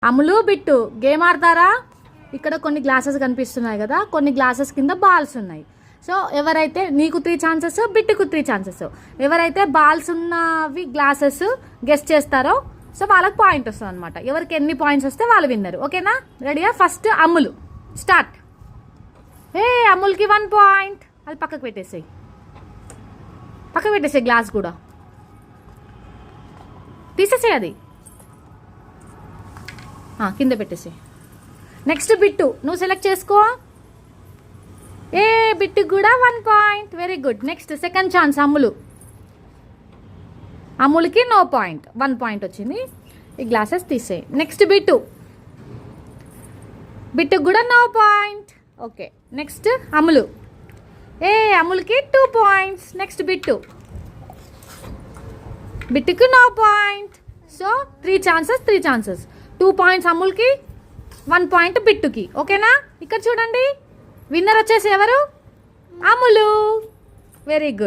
అమ్ములు bit game ఆడతారా? ఇక్కడ కొన్ని గ్లాసెస్ కనిపిస్తున్నాయి కదా, కొన్ని గ్లాసెస్ కింద బాల్స్ ఉన్నాయి. సో ఎవరైతే నీకు 3 ఛాన్సెస్, బిట్టుకు 3 ఛాన్సెస్. ఎవరైతే బాల్స్ ఉన్నవి గ్లాసెస్ గెస్ట్ చేస్తారో సో వాళ్ళకి పాయింట్ వస్తుంది అనమాట. ఎవరికి ఎన్ని పాయింట్స్ వస్తే వాళ్ళు విన్నరు. ఓకేనా? రెడీయా? First Ammulu start. అమ్ముల్కి 1 పాయింట్. అది పక్కకు పెట్టేసాయి, గ్లాస్ కూడా తీసేసాయి, అది కింద పెట్టేసాయి. నెక్స్ట్ బిట్టు, నువ్వు సెలెక్ట్ చేసుకో. బిట్టుకు కూడా 1 point. Very good. Next second chance అమ్ములకి నో పాయింట్, 1 పాయింట్ వచ్చింది. ఈ గ్లాసెస్ తీసేయి. నెక్స్ట్ బిట్టుకు కూడా నో పాయింట్. ఓకే. నెక్స్ట్ అమ్ములకి 2 పాయింట్స్. నెక్స్ట్ బిట్టుకు no point. So 3 chances. 2 points అమ్ములకి, 1 పాయింట్ బిట్టుకి. ఓకేనా? ఇక్కడ చూడండి, విన్నర్ వచ్చేసి ఎవరు? అమ్ములు. Very good.